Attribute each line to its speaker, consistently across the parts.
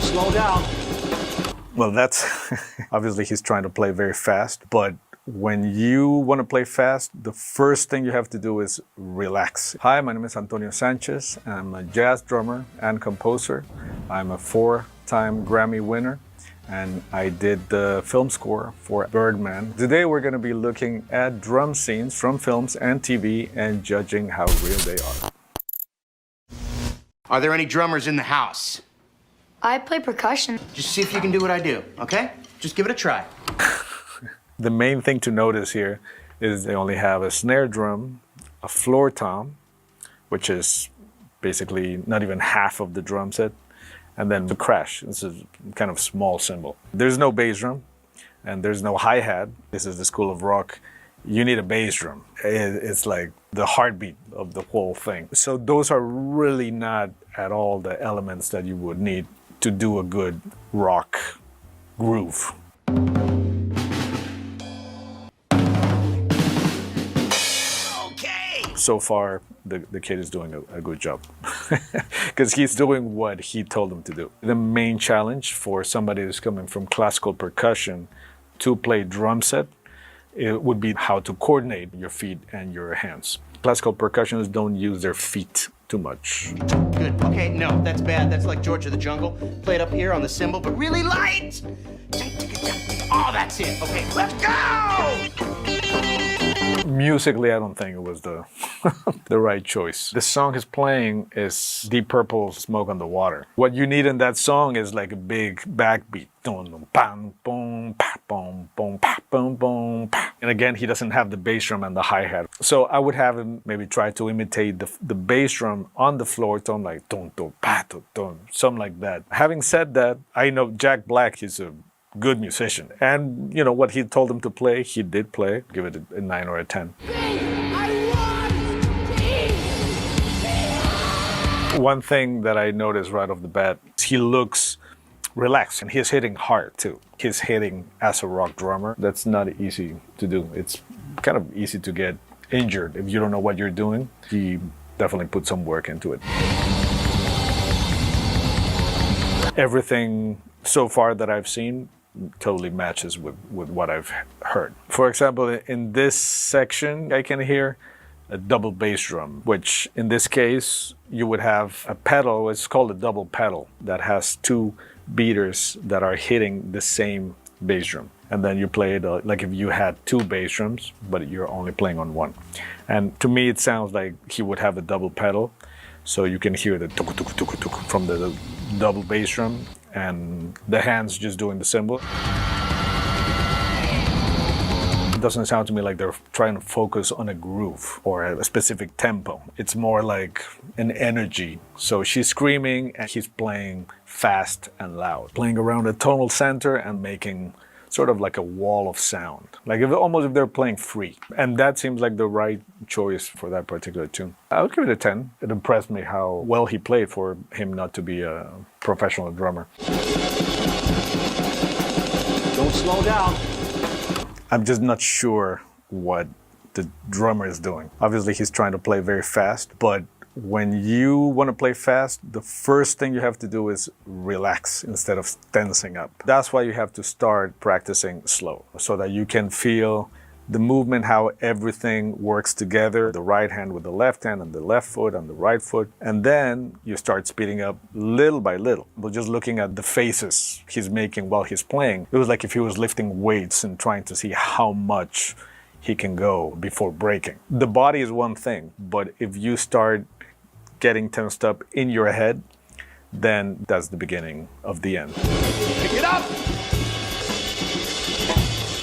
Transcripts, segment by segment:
Speaker 1: slow down.
Speaker 2: Well, that's obviously he's trying to play very fast, but when you want to play fast, the first thing you have to do is relax. Hi, my name is Antonio Sanchez. I'm a jazz drummer and composer. I'm a 4-time Grammy winner, and I did the film score for Birdman. Today we're going to be looking at drum scenes from films and TV and judging how real they are.
Speaker 3: Are there any drummers in the house?
Speaker 4: I play percussion.
Speaker 3: Just see if you can do what I do, okay? Just give it a try.
Speaker 2: The main thing to notice here is they only have a snare drum, a floor tom, which is basically not even half of the drum set, and then the crash. This is kind of small cymbal. There's no bass drum, and there's no hi-hat. This is the school of rock. You need a bass drum. It's like the heartbeat of the whole thing. So those are really not at all the elements that you would need to do a good rock groove. So far, the kid is doing a good job because he's doing what he told him to do. The main challenge for somebody who's coming from classical percussion to play drum set, it would be how to coordinate your feet and your hands. Classical percussionists don't use their feet too much.
Speaker 3: Good, okay, no, that's bad. That's like George of the Jungle. Play it up here on the cymbal, but really light. Oh, that's it. Okay, let's go!
Speaker 2: Musically, I don't think it was the the right choice. The song he's playing is Deep Purple's Smoke on the Water. What you need in that song is like a big backbeat. And again, he doesn't have the bass drum and the hi-hat. So I would have him maybe try to imitate the bass drum on the floor tone, like something like that. Having said that, I know Jack Black is a good musician, and you know what he told him to play, he did play. Give it a 9 or a 10. One thing that I noticed right off the bat, he looks relaxed, and he's hitting hard too. He's hitting as a rock drummer. That's not easy to do. It's kind of easy to get injured if you don't know what you're doing. He definitely put some work into it. Everything so far that I've seen totally matches with what I've heard. For example, in this section, I can hear a double bass drum, which in this case, you would have a pedal. It's called a double pedal that has 2 beaters that are hitting the same bass drum. And then you play it like if you had 2 bass drums, but you're only playing on one. And to me, it sounds like he would have a double pedal. So you can hear the tuk tuk tuk tuk from the double bass drum and the hands just doing the cymbal. It doesn't sound to me like they're trying to focus on a groove or a specific tempo. It's more like an energy. So she's screaming and he's playing fast and loud, playing around a tonal center and making sort of like a wall of sound, like almost if they're playing free. And that seems like the right choice for that particular tune. I would give it a 10. It impressed me how well he played for him not to be a professional drummer.
Speaker 1: Don't slow down.
Speaker 2: I'm just not sure what the drummer is doing. Obviously, he's trying to play very fast, but when you want to play fast, the first thing you have to do is relax instead of tensing up. That's why you have to start practicing slow so that you can feel the movement, how everything works together, the right hand with the left hand and the left foot and the right foot. And then you start speeding up little by little. But just looking at the faces he's making while he's playing, it was like if he was lifting weights and trying to see how much he can go before breaking. The body is one thing, but if you start getting tensed up in your head, then that's the beginning of the end.
Speaker 1: Pick it up!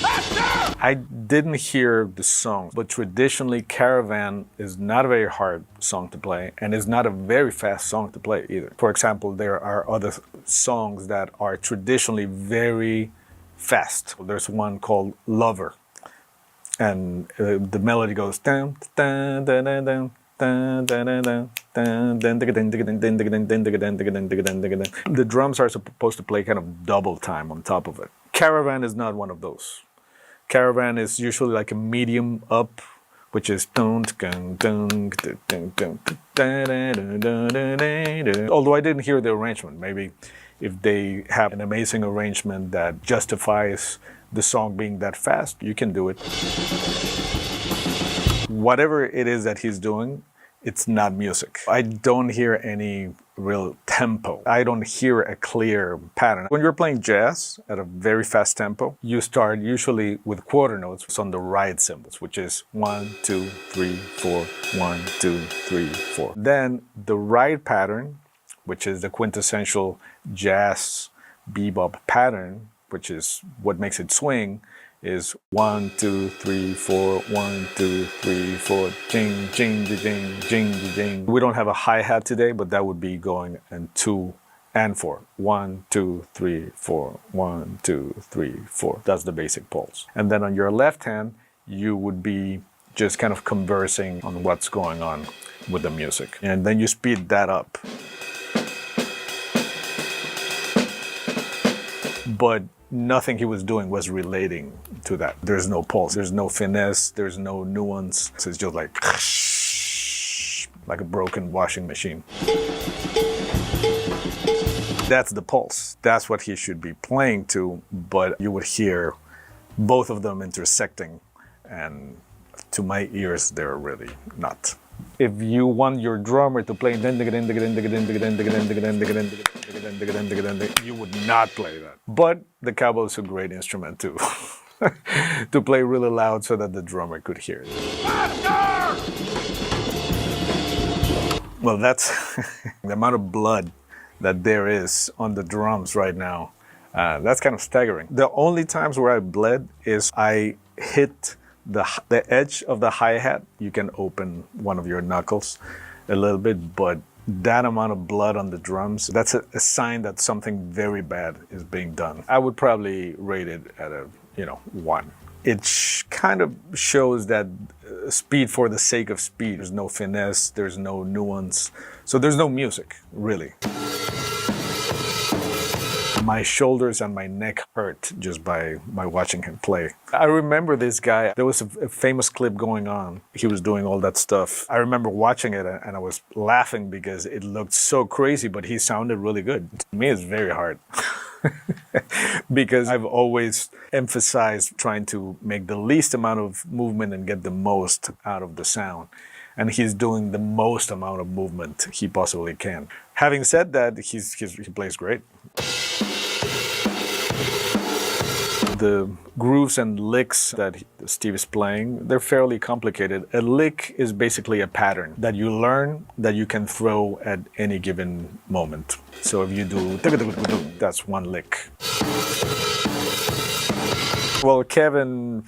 Speaker 1: Faster!
Speaker 2: I didn't hear the song, but traditionally Caravan is not a very hard song to play and is not a very fast song to play either. For example, there are other songs that are traditionally very fast. There's one called Lover, and the melody goes dun, dun, dun, dun, dun. The drums are supposed to play kind of double time on top of it. Caravan is not one of those. Caravan is usually like a medium up which is although I didn't hear the arrangement. Maybe if they have an amazing arrangement that justifies the song being that fast, you can do it. Whatever it is that he's doing, it's not music. I don't hear any real tempo. I don't hear a clear pattern. When you're playing jazz at a very fast tempo, you start usually with quarter notes on the ride cymbals, which is 1, 2, 3, 4, 1, 2, 3, 4. Then the ride pattern, which is the quintessential jazz bebop pattern, which is what makes it swing, is 1, 2, 3, 4, 1, 2, 3, 4, jing, jing, jing, jing, jing. We don't have a hi-hat today, but that would be going in 2 and 4. 1, 2, 3, 4, 1, 2, 3, 4. That's the basic pulse. And then on your left hand, you would be just kind of conversing on what's going on with the music. And then you speed that up. But nothing he was doing was relating to that. There's no pulse, there's no finesse, there's no nuance. So it's just like a broken washing machine. That's the pulse. That's what he should be playing to, but you would hear both of them intersecting, and to my ears, they're really not. If you want your drummer to play, you would not play that. But the cowbell is a great instrument too, to play really loud so that the drummer could hear it. Well, that's the amount of blood that there is on the drums right now. That's kind of staggering. The only times where I bled is I hit the edge of the hi-hat. You can open one of your knuckles a little bit, but that amount of blood on the drums, that's a sign that something very bad is being done. I would probably rate it at a 1. It kind of shows that speed for the sake of speed. There's no finesse, there's no nuance, so there's no music, really. My shoulders and my neck hurt just by watching him play. I remember this guy. There was a famous clip going on. He was doing all that stuff. I remember watching it and I was laughing because it looked so crazy, but he sounded really good. To me, it's very hard. Because I've always emphasized trying to make the least amount of movement and get the most out of the sound. And he's doing the most amount of movement he possibly can. Having said that, he plays great. The grooves and licks that Steve is playing, they're fairly complicated. A lick is basically a pattern that you learn that you can throw at any given moment. So if you do, that's one lick. Well, Kevin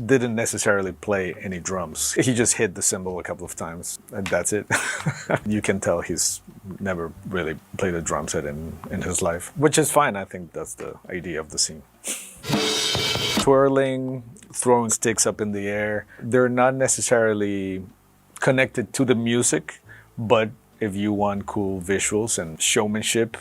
Speaker 2: didn't necessarily play any drums. He just hit the cymbal a couple of times, and that's it. You can tell he's never really played a drum set in his life, which is fine. I think that's the idea of the scene. Twirling, throwing sticks up in the air, they're not necessarily connected to the music, but if you want cool visuals and showmanship,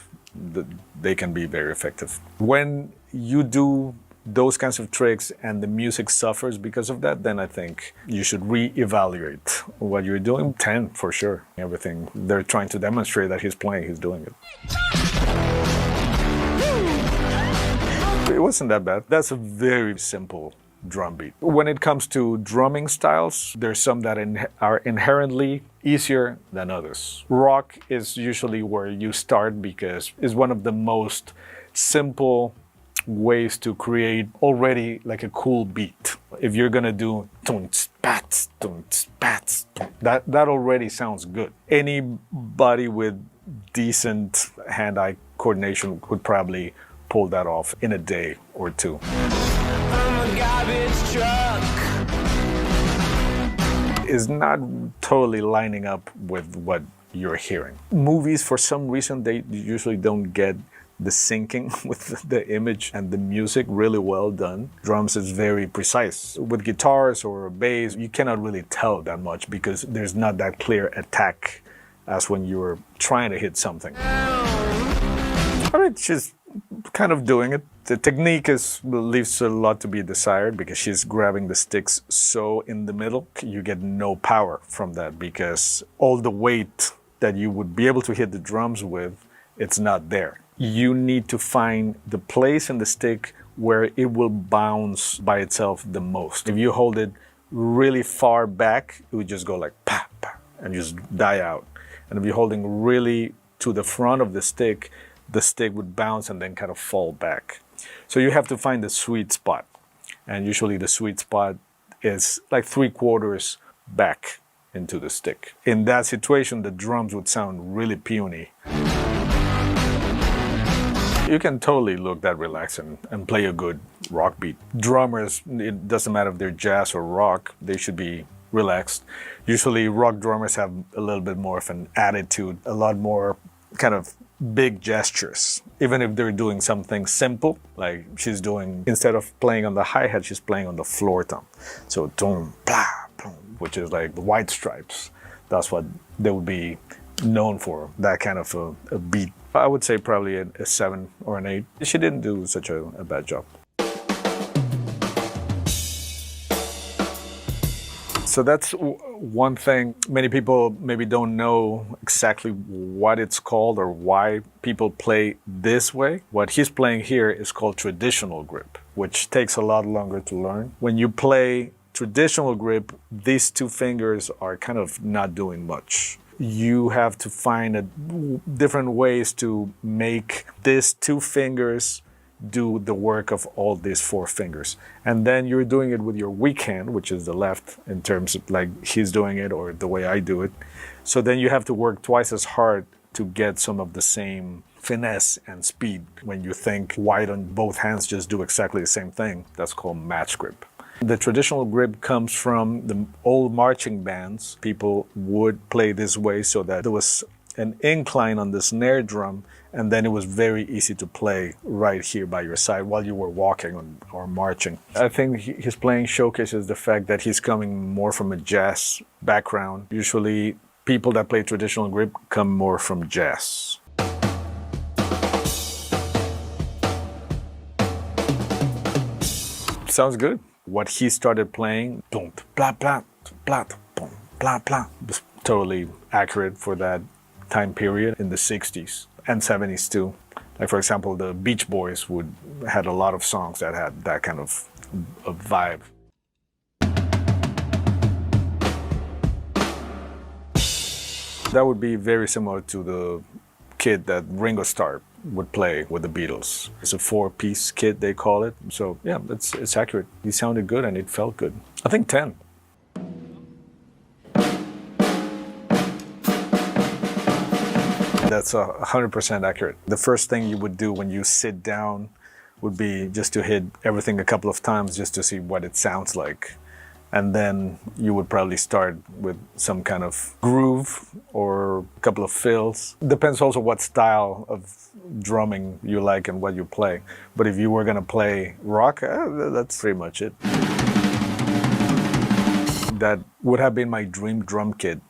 Speaker 2: they can be very effective. When you do those kinds of tricks and the music suffers because of that, then I think you should reevaluate what you're doing. 10 for sure. Everything they're trying to demonstrate that he's playing, he's doing it. It wasn't that bad. That's a very simple drum beat. When it comes to drumming styles, there's some that are inherently easier than others. Rock is usually where you start because it's one of the most simple ways to create already like a cool beat. If you're gonna do spats, that already sounds good. Anybody with decent hand-eye coordination could probably pull that off in a day or two. I'm a garbage truck. Is not totally lining up with what you're hearing. Movies, for some reason, they usually don't get the syncing with the image and the music really well done. Drums is very precise. With guitars or bass, you cannot really tell that much because there's not that clear attack as when you're trying to hit something. I mean, she's kind of doing it. The technique leaves a lot to be desired because she's grabbing the sticks so in the middle. You get no power from that because all the weight that you would be able to hit the drums with, it's not there. You need to find the place in the stick where it will bounce by itself the most. If you hold it really far back, it would just go like pa, pa, and just die out. And if you're holding really to the front of the stick would bounce and then kind of fall back. So you have to find the sweet spot. And usually the sweet spot is like 3/4 back into the stick. In that situation, the drums would sound really puny. You can totally look that relaxed and play a good rock beat. Drummers, it doesn't matter if they're jazz or rock, they should be relaxed. Usually rock drummers have a little bit more of an attitude, a lot more kind of big gestures. Even if they're doing something simple, like she's doing, instead of playing on the hi-hat, she's playing on the floor tom. So boom, blah, boom, which is like the White Stripes. That's what they would be known for, that kind of a beat. I would say probably a 7 or an 8. She didn't do such a bad job. So that's one thing. Many people maybe don't know exactly what it's called or why people play this way. What he's playing here is called traditional grip, which takes a lot longer to learn. When you play traditional grip, these 2 fingers are kind of not doing much. You have to find different ways to make these 2 fingers do the work of all these 4 fingers. And then you're doing it with your weak hand, which is the left, in terms of like he's doing it or the way I do it. So then you have to work twice as hard to get some of the same finesse and speed. When you think wide on both hands just do exactly the same thing, that's called match grip. The traditional grip comes from the old marching bands. People would play this way so that there was an incline on the snare drum, and then it was very easy to play right here by your side while you were walking or marching. I think his playing showcases the fact that he's coming more from a jazz background. Usually people that play traditional grip come more from jazz. Sounds good. What he started playing, boom, blah, blah, blah, boom, blah, blah, was totally accurate for that time period in the 60s and 70s too. Like for example, the Beach Boys had a lot of songs that had that kind of a vibe. That would be very similar to the kit that Ringo Starr would play with the Beatles. It's a 4-piece kit, they call it. So yeah, it's accurate. He sounded good and it felt good. I think 10. That's 100% accurate. The first thing you would do when you sit down would be just to hit everything a couple of times just to see what it sounds like. And then you would probably start with some kind of groove or a couple of fills. Depends also what style of drumming you like and what you play. But if you were gonna play rock, that's pretty much it. That would have been my dream drum kit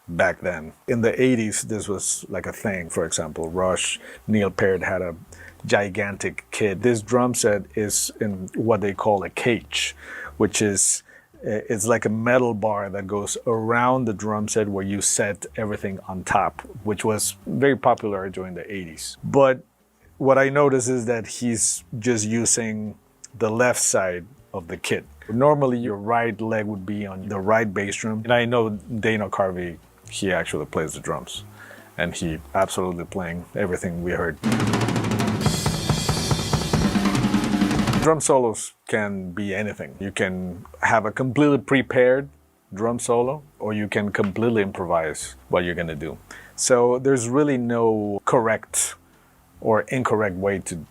Speaker 2: back then. In the 80s, this was like a thing. For example, Rush, Neil Peart had a gigantic kit. This drum set is in what they call a cage, which is it's like a metal bar that goes around the drum set where you set everything on top, which was very popular during the 80s. But what I noticed is that he's just using the left side of the kit. Normally your right leg would be on the right bass drum. And I know Dana Carvey, he actually plays the drums. And he absolutely playing everything we heard. Drum solos can be anything. You can have a completely prepared drum solo, or you can completely improvise what you're gonna do. So there's really no correct or incorrect way to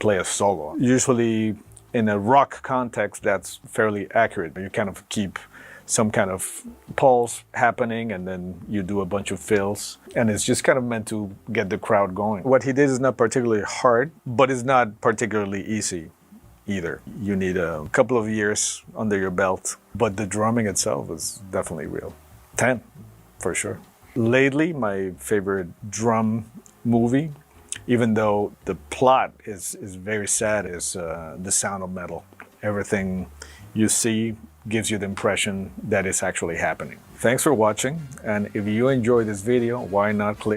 Speaker 2: play a solo. Usually in a rock context, that's fairly accurate. You kind of keep some kind of pulse happening and then you do a bunch of fills, and it's just kind of meant to get the crowd going. What he did is not particularly hard, but it's not particularly easy either. You need a couple of years under your belt, but the drumming itself is definitely real. 10, for sure. Lately, my favorite drum movie even though the plot is very sad, is The Sound of Metal. Everything you see gives you the impression that it's actually happening. Thanks for watching, and if you enjoyed this video, why not click